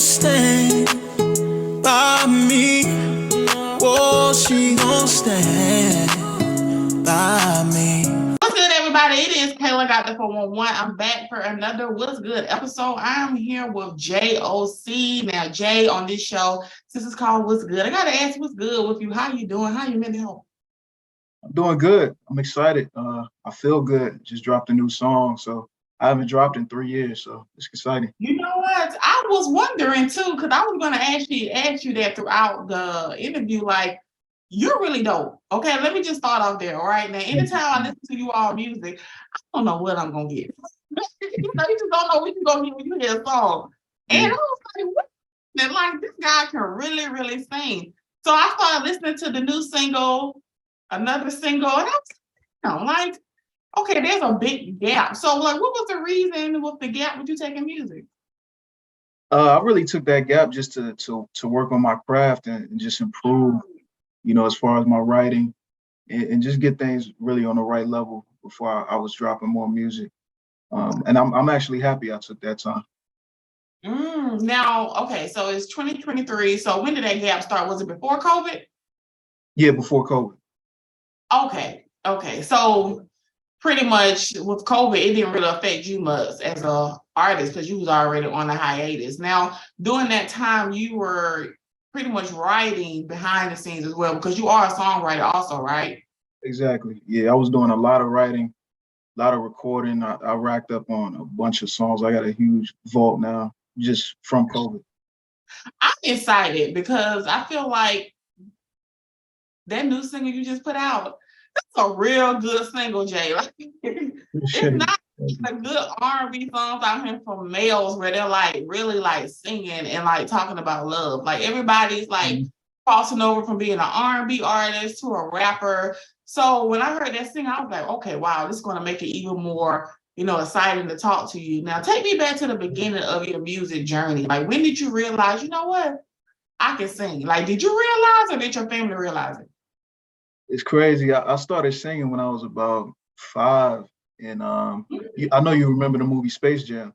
stand by me. Oh, she gon' stand by me. What's good, everybody? It is Kayla Got the 411. I'm back for another What's Good episode. I'm here with JayOC. Now, Jay on this show, since it's called What's Good, I gotta ask what's good with you. How you doing? How you mental health? I'm doing good. I'm excited. I feel good. Just dropped a new song, so I haven't dropped in 3 years, so it's exciting. You know what? I was wondering too, because I was gonna ask you that throughout the interview. Like, you're really dope. Okay, let me just start off there. All right. Now, anytime I listen to you all music, I don't know what I'm gonna get. You just don't know what you're gonna get when you hear a song. And I was like, what? And like, this guy can really, really sing. So I started listening to the new single, another single, and I was like, okay, there's a big gap. So, like, what was the reason with the gap with you taking music? I really took that gap just to work on my craft and just improve, as far as my writing and just get things really on the right level before I was dropping more music. And I'm actually happy I took that time. Now, okay, so it's 2023. So when did that gap start? Was it before COVID? Yeah, before COVID. Okay. So pretty much with COVID, it didn't really affect you much as a artist because you was already on a hiatus. Now, during that time, you were pretty much writing behind the scenes as well because you are a songwriter also, right? Exactly. Yeah, I was doing a lot of writing, a lot of recording. I racked up on a bunch of songs. I got a huge vault now just from COVID. I'm excited because I feel like that new single you just put out, that's a real good single, Jay. Like, it's not a good R&B songs out here from males where they're like really like singing and like talking about love. Like everybody's like crossing over from being an R&B artist to a rapper. So when I heard that sing, I was like, okay, wow, this is going to make it even more, exciting to talk to you. Now, take me back to the beginning of your music journey. Like, when did you realize, you know what, I can sing? Like, did you realize or did your family realize it? It's crazy. I started singing when I was about 5, and I know you remember the movie Space Jam.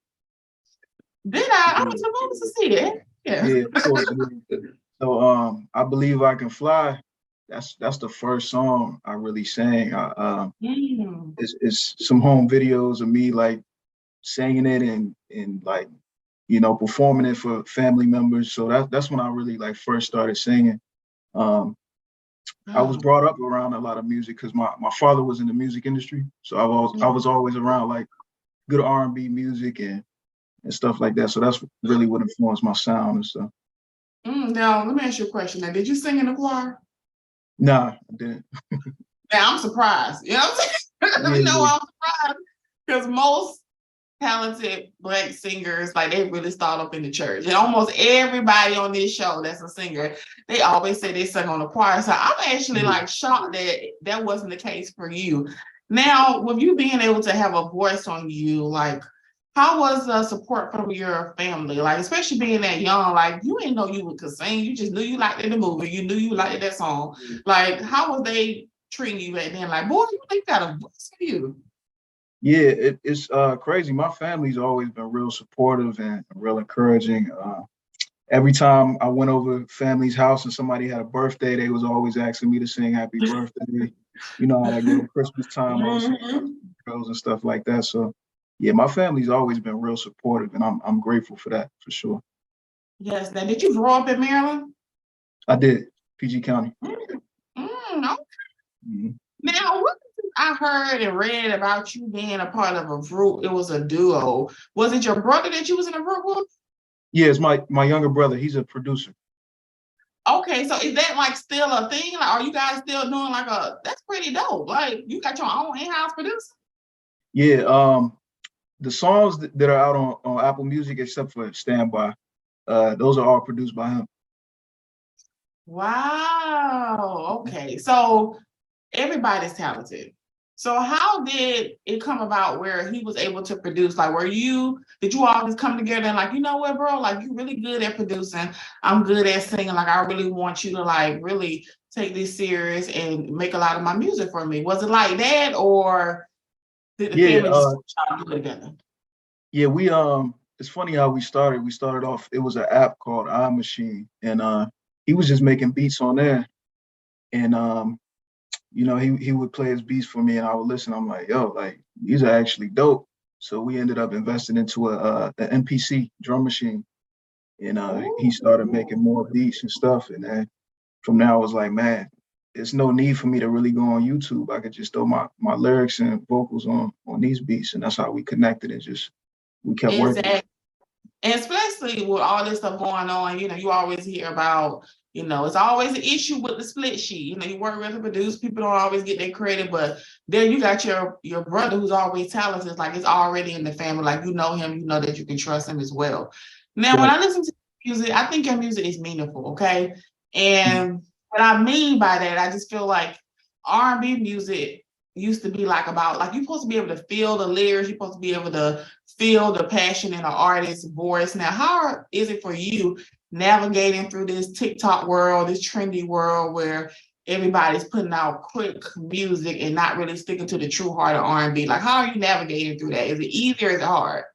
Did I? I was supposed to see it. Yeah, of course. So I Believe I Can Fly. That's the first song I really sang. It's some home videos of me like singing it and like performing it for family members. So that's when I really like first started singing. I was brought up around a lot of music because my father was in the music industry, so I was always around like good R&B music and stuff like that. So that's really what influenced my sound and stuff. Now let me ask you a question. Now, did you sing in the choir? Nah, I didn't. Now I'm surprised. You know what I'm saying? I'm surprised because most talented Black singers, like, they really start up in the church. And almost everybody on this show that's a singer, they always say they sing on the choir. So I'm actually like shocked that that wasn't the case for you. Now, with you being able to have a voice on you, like, how was the support from your family? Like, especially being that young, like, you didn't know you could sing. You just knew you liked the movie. You knew you liked that song. Like, how was they treating you back then? Like, boy, you got a voice for you. Yeah, it's crazy. My family's always been real supportive and real encouraging. Every time I went over family's house and somebody had a birthday, they was always asking me to sing happy birthday. You know how that go, Christmas time, girls and stuff like that. So yeah, my family's always been real supportive, and I'm grateful for that, for sure. Yes. Now, did you grow up in Maryland? I did, PG County. Okay. Now, what I heard and read about you being a part of a group, it was a duo. Was it your brother that you was in a group with? Yeah, it's my younger brother. He's a producer. Okay, so is that like still a thing? Like, are you guys still doing like that's pretty dope. Like, you got your own in-house producer? Yeah, the songs that are out on Apple Music, except for Standby, those are all produced by him. Wow. Okay. So everybody's talented. So how did it come about where he was able to produce? Like, did you all just come together and like, you know what, bro? Like, you're really good at producing. I'm good at singing. Like, I really want you to like really take this serious and make a lot of my music for me. Was it like that, or did the family just do it together? Yeah, it's funny how we started. We started off, it was an app called iMachine, and he was just making beats on there. And he would play his beats for me and I would listen. I'm like, yo, like these are actually dope. So we ended up investing into an MPC drum machine. And he started making more beats and stuff. And then from there I was like, man, there's no need for me to really go on YouTube. I could just throw my lyrics and vocals on these beats. And that's how we connected and just we kept working. Exactly. And especially with all this stuff going on, you always hear about, it's always an issue with the split sheet. You work with the produce, people don't always get their credit, but then you got your brother who's always talented. It's like it's already in the family. Like you know him, you know that you can trust him as well. Now, when I listen to music, I think your music is meaningful, okay? And what I mean by that, I just feel like R&B music used to be like about, like you're supposed to be able to feel the lyrics, you're supposed to be able to feel the passion in an artist's voice. Now, how is it for you navigating through this TikTok world, this trendy world where everybody's putting out quick music and not really sticking to the true heart of R&B? Like, how are you navigating through that? Is it easy or is it hard?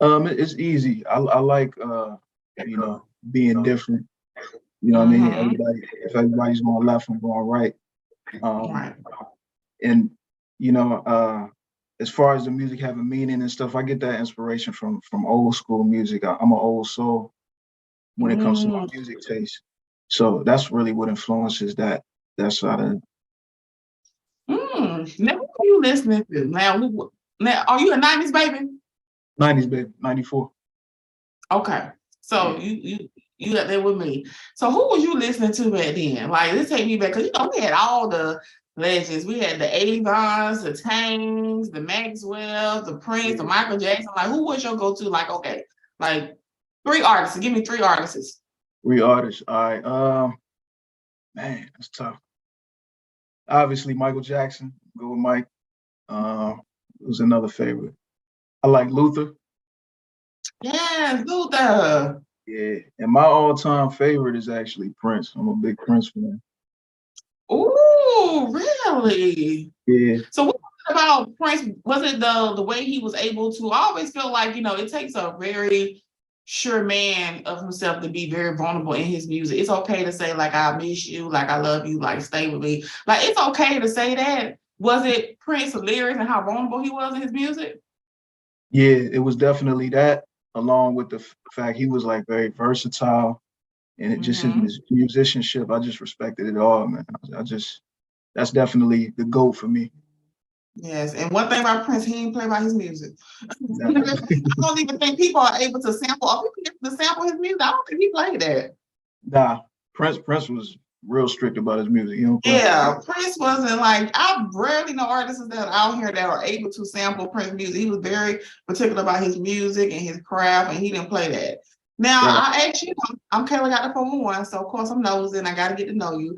It's easy. I like being different. You know what I mean? If everybody's going left, I'm going right. Right. And as far as the music having meaning and stuff, I get that inspiration from old school music. I'm an old soul when it comes to my music taste. So that's really what influences that side of it. Now, who are you listening to? Now, are you a 90s baby? 90s baby, 94. Okay. So you got there with me. So who was you listening to back then? Like, let's take me back, because we had all the legends. We had the Avons, the Tangs, the Maxwell, the Prince, the Michael Jackson. Like, who was your go-to? Like, okay, like 3 artists. Give me 3 artists. 3 artists. All right. Man, that's tough. Obviously, Michael Jackson. Go with Mike. It was another favorite. I like Luther. Yeah, Luther. Yeah, and my all-time favorite is actually Prince. I'm a big Prince fan. Ooh, really? Yeah. So what about Prince? Was it the way he was able to? I always feel like, it takes a very sure man of himself to be very vulnerable in his music. It's okay to say, like, I miss you, like, I love you, like, stay with me. Like, it's okay to say that. Was it Prince's lyrics and how vulnerable he was in his music? Yeah, it was definitely that, along with the fact he was like very versatile, and it just his musicianship. I just respected it all, man. That's definitely the GOAT for me. Yes, and one thing about Prince, he didn't play by his music. I don't even think people are able to sample. Are people able to sample his music? I don't think he played that. Nah, Prince was real strict about his music. Yeah, Prince wasn't like, I rarely know artists that are out here that are able to sample Prince music. He was very particular about his music and his craft, and he didn't play that. Now, I actually, I'm Kayla Got the 411, so of course I'm nosy and I got to get to know you.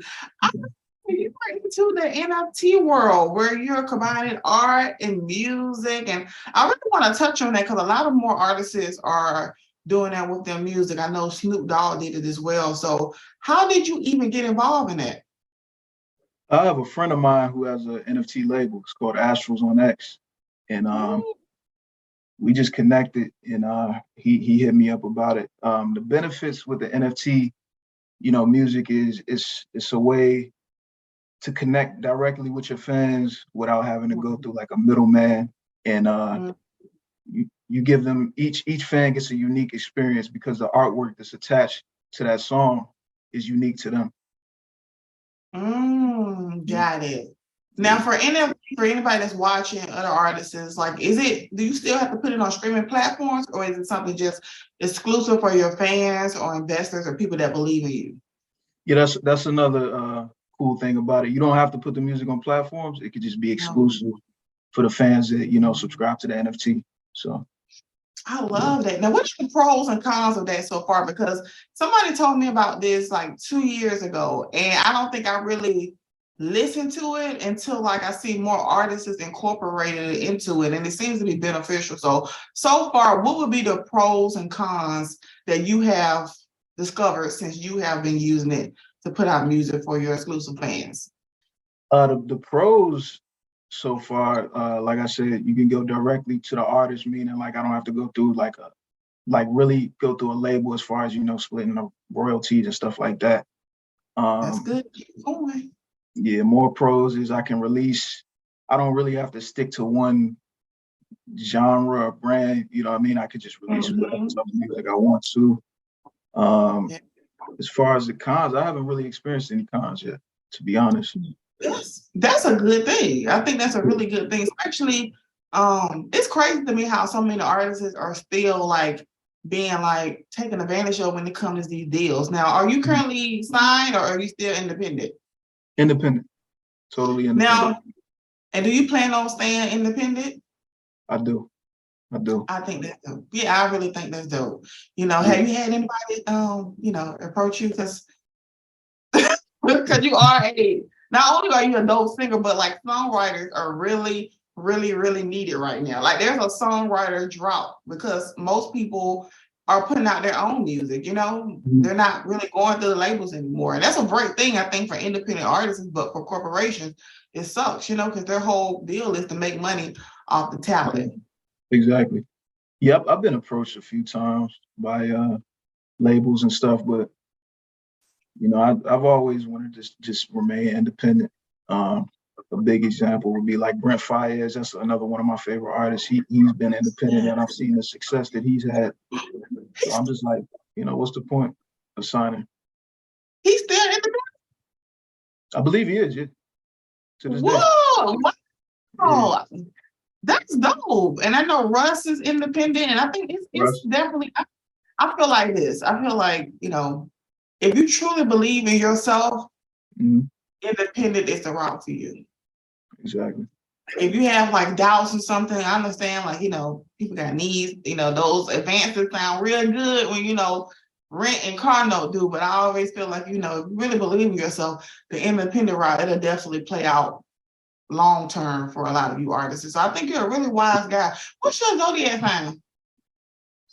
You are into the NFT world where you're combining art and music, and I really want to touch on that because a lot of more artists are doing that with their music. I know Snoop Dogg did it as well. So how did you even get involved in that? I have a friend of mine who has an NFT label. It's called Astrals on X, and we just connected, and he hit me up about it. The benefits with the NFT, music is it's a way to connect directly with your fans without having to go through like a middleman, and you give them each fan gets a unique experience because the artwork that's attached to that song is unique to them. Got it. Now, for anybody that's watching other artists, like, do you still have to put it on streaming platforms, or is it something just exclusive for your fans or investors or people that believe in you? Yeah, that's another cool thing about it. You don't have to put the music on platforms. It could just be exclusive for the fans that subscribe to the NFT. So I love that. Now, what's the pros and cons of that so far? Because somebody told me about this like 2 years ago, and I don't think I really listened to it until like I see more artists incorporated into it, and it seems to be beneficial. So far, what would be the pros and cons that you have discovered since you have been using it to put out music for your exclusive fans? The pros so far, like I said, you can go directly to the artist, meaning like I don't have to go through really go through a label as far as, splitting the royalties and stuff like that. That's good. Keep going. Yeah, more pros is I can release. I don't really have to stick to one genre or brand. You know what I mean? I could just release whatever type of music I want to. Yeah. As far as the cons, I haven't really experienced any cons yet, to be honest. That's a good thing. I think that's a really good thing, especially it's crazy to me how so many artists are still like being like taken advantage of when it comes to these deals. Now, are you currently signed or are you still independent? Independent, totally independent. Now, and do you plan on staying independent? I do. I think that's dope. Yeah, I really think that's dope. Have you had anybody approach you because you are not only are you a dope singer, but like songwriters are really, really, really needed right now. Like there's a songwriter drought because most people are putting out their own music, they're not really going through the labels anymore. And that's a great thing, I think, for independent artists, but for corporations, it sucks, because their whole deal is to make money off the talent. Exactly. Yep, I've been approached a few times by labels and stuff, but I've always wanted to just remain independent. A big example would be like Brent Faiyaz. That's another one of my favorite artists. He's been independent, and I've seen the success that he's had. So I'm just like, what's the point of signing? He's still independent. I believe he is. Yeah. To this day. Whoa! Wow. Yeah. That's dope. And I know Russ is independent, and I think it's definitely. I feel like this. I feel like if you truly believe in yourself, independent is the route for you. Exactly. If you have like doubts or something, I understand, like, people got needs, those advances sound real good when, rent and car note do, but I always feel like, if you really believe in yourself, the independent route, it'll definitely play out long term for a lot of you artists. So I think you're a really wise guy. What's your zodiac sign?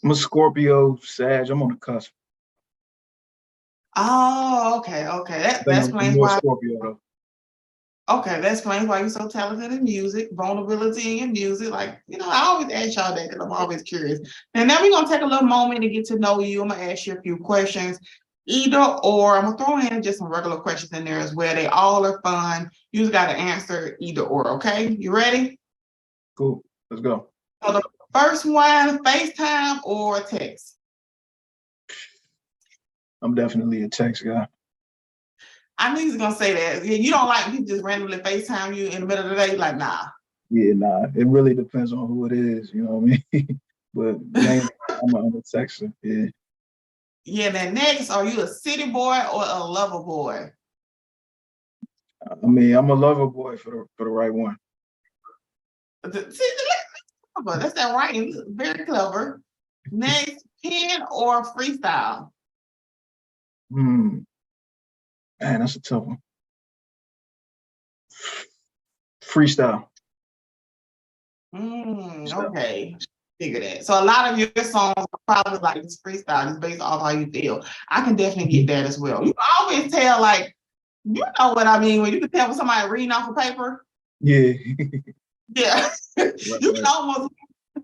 I'm a Scorpio, Sag. I'm on the cusp. Oh, okay. That explains why. Scorpio, though. Okay, that explains why you're so talented in music, vulnerability in your music. Like, I always ask y'all that because I'm always curious. And now we're going to take a little moment to get to know you. I'm going to ask you a few questions, either or. I'm going to throw in just some regular questions in there as well. They all are fun. You just got to answer either or, okay? You ready? Cool. Let's go. So the first one, FaceTime or text? I'm definitely a text guy. I knew he was gonna say that. You don't like people just randomly FaceTime you in the middle of the day? Like, nah. Yeah, nah. It really depends on who it is, you know what I mean? But mainly, I'm a texter. Yeah. Yeah. Then next, are you a city boy or a lover boy? I mean, I'm a lover boy for the right one. See, that's that writing. Very clever. Next, pen or freestyle? Man, that's a tough one. Freestyle. Okay. Figure that. So a lot of your songs are probably like this freestyle, just based off how you feel. I can definitely get that as well. You can always tell, like, you know what I mean, when you can tell when somebody reading off a paper. Yeah. Yeah. You can almost,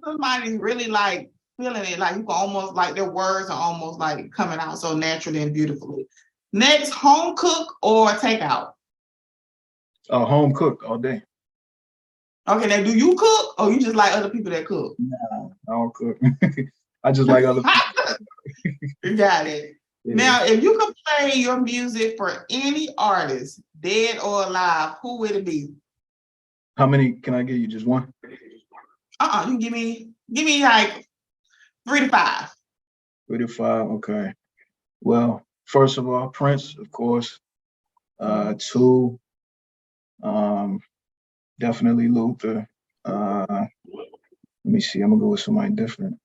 somebody's really like feeling it, like you can almost, like their words are almost like coming out so naturally and beautifully. Next, home cook or takeout? Home cook all day. Okay, now do you cook or you just like other people that cook? Nah, I don't cook. I just like other people. Got it. Yeah. Now, if you could play your music for any artist, dead or alive, who would it be? How many can I give you? Just one? You can give me like 3 to 5. 3 to 5, okay. Well, first of all, Prince, of course. 2, definitely Luther. Let me see, I'm gonna go with somebody different.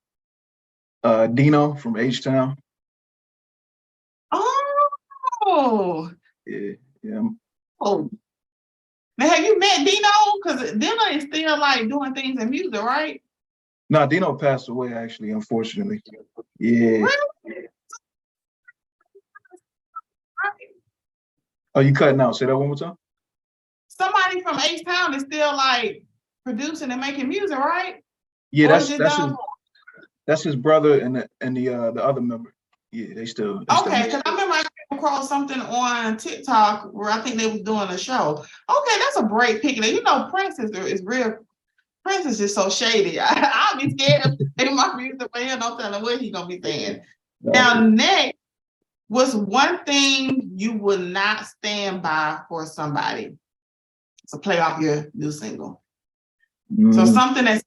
Dino from H-Town. Oh. Yeah. Oh. Now, have you met Dino? Because Dino is still like doing things in music, right? No, Dino passed away, actually, unfortunately. Yeah. Really? Oh, you cutting out? Say that one more time. somebody from H-Town is still like producing and making music, right? Yeah, Or is it done? that's his brother and the other member. Yeah, they still Okay, because I remember I came across something on TikTok where I think they was doing a show. Okay, that's a great pick. You know, Prince is real. Prince is just so shady. I'll be scared of playing my music for him. No telling what he's gonna be saying. Now, next, what's one thing you would not stand by for somebody to play off your new single? So something that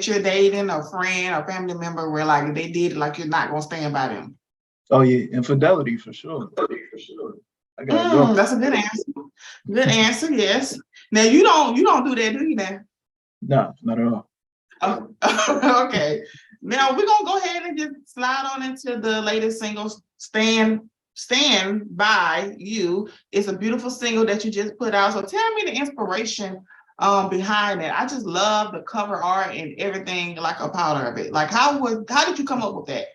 you're dating, a friend, or family member, where like they did it, like you're not gonna stand by them. Oh yeah, infidelity for sure. I gotta go. That's a good answer. Good answer, yes. Now you don't do that, do you now? No, not at all. Oh, okay. Now we're gonna go ahead and just slide on into the latest single, Stand By You. It's a beautiful single that you just put out. So tell me the inspiration behind it. I just love the cover art and everything like a part of it. Like how did you come up with that?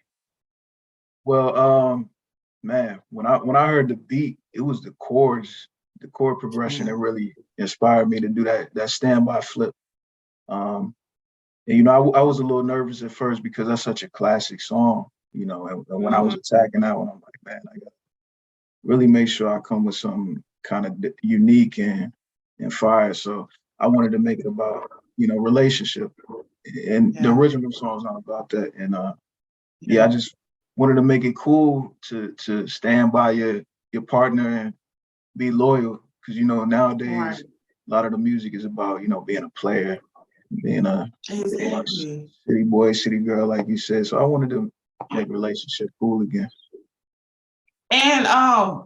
Well, man, when I heard the beat, it was the chord progression that really inspired me to do that standby flip. And you know, I was a little nervous at first because that's such a classic song, you know, and when I was attacking that one, I'm like, man, I gotta really make sure I come with something kind of unique and fire. So I wanted to make it about, you know, relationship. And the original song's not about that. And I just wanted to make it cool to stand by your partner and be loyal. Cause you know, nowadays a lot of the music is about, you know, being a player, being a city boy, city girl, like you said. So I wanted to make relationship cool again. And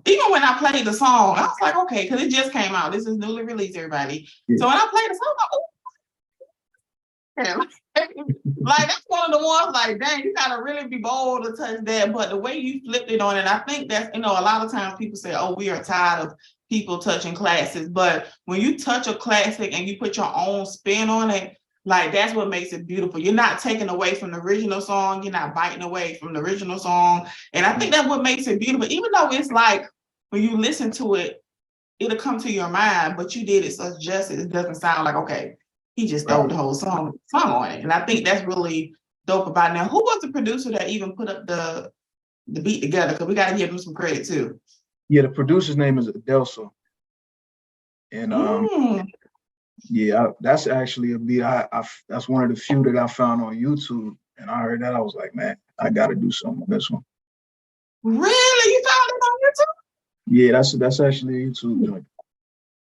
even when I played the song, I was like, okay, because it just came out. This is newly released, everybody. Yeah. So when I played the song, I was like, oh, like that's one of the ones like, dang, you gotta really be bold to touch that. But the way you flipped it on it, I think that's, you know, a lot of times people say, oh, we are tired of people touching classics. But when you touch a classic and you put your own spin on it, like that's what makes it beautiful. You're not taking away from the original song. You're not biting away from the original song. And I think that's what makes it beautiful. Even though it's like when you listen to it, it'll come to your mind, but you did it such justice. It doesn't sound like, okay, he just stole the whole song on it. And I think that's really dope about it. Now, who was the producer that even put up the beat together? Because we got to give him some credit too. Yeah, the producer's name is Adelso. And yeah, that's actually a beat. That's one of the few that I found on YouTube, and I heard that I was like, man, I got to do something on this one. Really, you found it on YouTube? Yeah, that's actually a YouTube joint.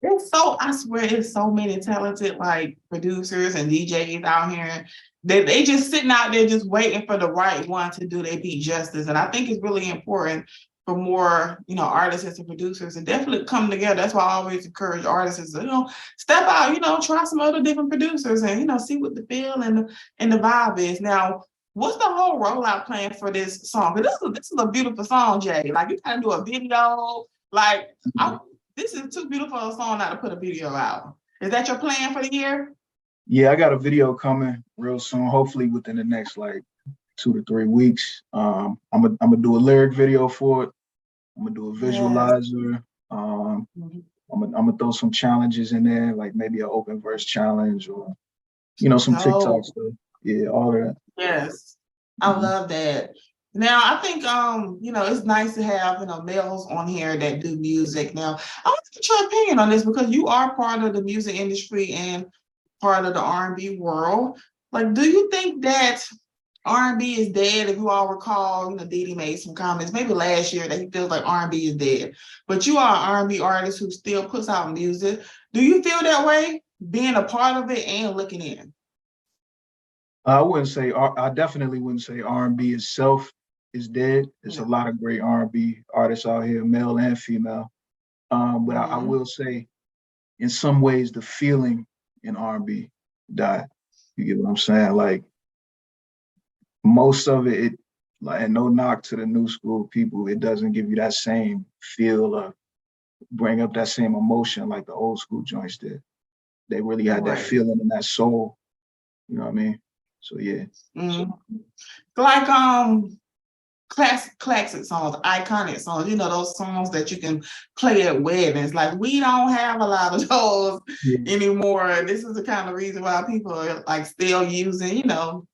I swear, it's so many talented like producers and DJs out here that they just sitting out there just waiting for the right one to do their beat justice. And I think it's really important for more, you know, artists and producers and definitely come together. That's why I always encourage artists to, you know, step out, you know, try some other different producers and, you know, see what the feel and the vibe is. Now, what's the whole rollout plan for this song? Because this is a beautiful song, Jay. Like you gotta do a video. Like this is too beautiful a song not to put a video out. Is that your plan for the year? Yeah, I got a video coming real soon, hopefully within the next like 2 to 3 weeks. I'm gonna do a lyric video for it. I'm gonna do a visualizer. I'm gonna throw some challenges in there, like maybe an open verse challenge or, you know, some TikTok stuff. Yeah, all of that. Yes, I love that. Now, I think, you know, it's nice to have, you know, males on here that do music. Now, I want to get your opinion on this because you are part of the music industry and part of the R&B world. Like, do you think that R&B is dead? If you all recall, you know, Diddy made some comments maybe last year that he feels like R&B is dead. But you are an R&B artist who still puts out music. Do you feel that way, being a part of it and looking in? I definitely wouldn't say R&B itself is dead. There's a lot of great R&B artists out here, male and female. But I will say, in some ways, the feeling in R&B died. You get what I'm saying? Like most of it, like, and no knock to the new school people, it doesn't give you that same feel or bring up that same emotion like the old school joints did. They really had that feeling and that soul. You know what I mean? So yeah. Like classic songs, iconic songs, you know, those songs that you can play at weddings. Like, we don't have a lot of those anymore. This is the kind of reason why people are like still using, you know,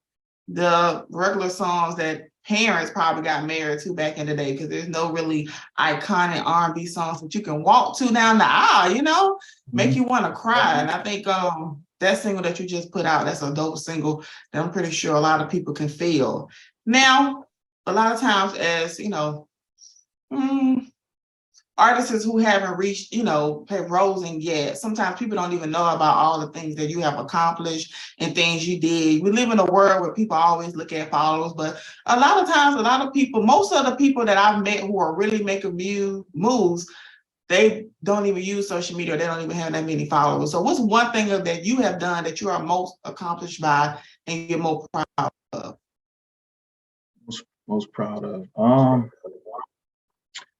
the regular songs that parents probably got married to back in the day, because there's no really iconic R&B songs that you can walk to down the aisle, you know, make you want to cry. And I think that single that you just put out, that's a dope single that I'm pretty sure a lot of people can feel. Now, a lot of times, as you know, artists who haven't reached, you know, have risen yet, sometimes people don't even know about all the things that you have accomplished and things you did. We live in a world where people always look at followers, but a lot of times, a lot of people, most of the people that I've met who are really making moves, they don't even use social media. They don't even have that many followers. So what's one thing that you have done that you are most accomplished by and you're most proud of? Most proud of?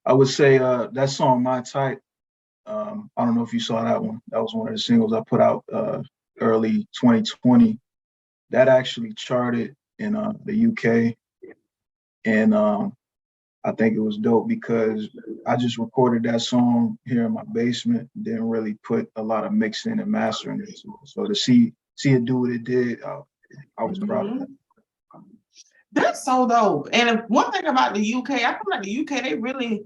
I would say that song, My Type. I don't know if you saw that one. That was one of the singles I put out early 2020. That actually charted in the UK. And I think it was dope because I just recorded that song here in my basement, didn't really put a lot of mixing and mastering into it. So to see it do what it did, I was proud of that. That's so dope. And one thing about the UK, I feel like the UK, they really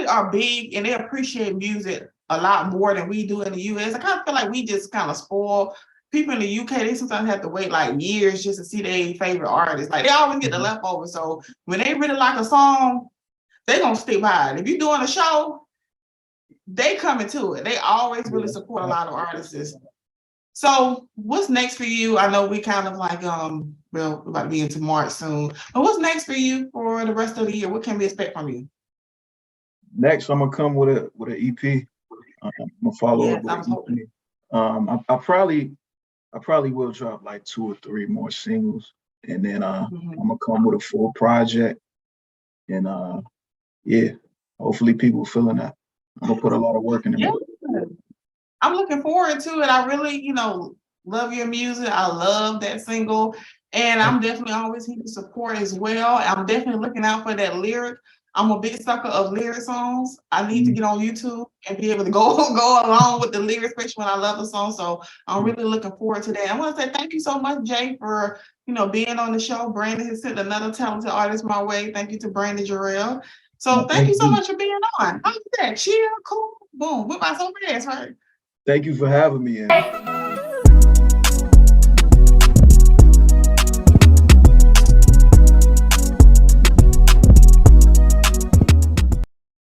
are big and they appreciate music a lot more than we do in the US. I kind of feel like we just kind of spoil. People in the UK, they sometimes have to wait like years just to see their favorite artists. Like, they always get the leftovers. So when they really like a song, they're gonna stick by it. If you're doing a show, they come into it. They always really support a lot of artists. So what's next for you? I know we kind of like, well, we're about to be into March soon, but what's next for you for the rest of the year? What can we expect from you? Next, I'm gonna come with an EP. I'm gonna follow up with an EP. I probably will drop like 2 or 3 more singles, and then I'm gonna come with a full project. And yeah, hopefully people feeling that. I'm gonna put a lot of work in it. Yeah. I'm looking forward to it. I really, you know, love your music. I love that single. And I'm definitely always here to support as well. I'm definitely looking out for that lyric. I'm a big sucker of lyric songs. I need to get on YouTube and be able to go along with the lyrics, especially when I love the song. So I'm really looking forward to that. I want to say thank you so much, Jay, for, you know, being on the show. Brandon has sent another talented artist my way. Thank you to Brandon Jarrell. So thank you so much for being on. How's that? Chill, cool, boom. We're about so fast, right? Thank you for having me.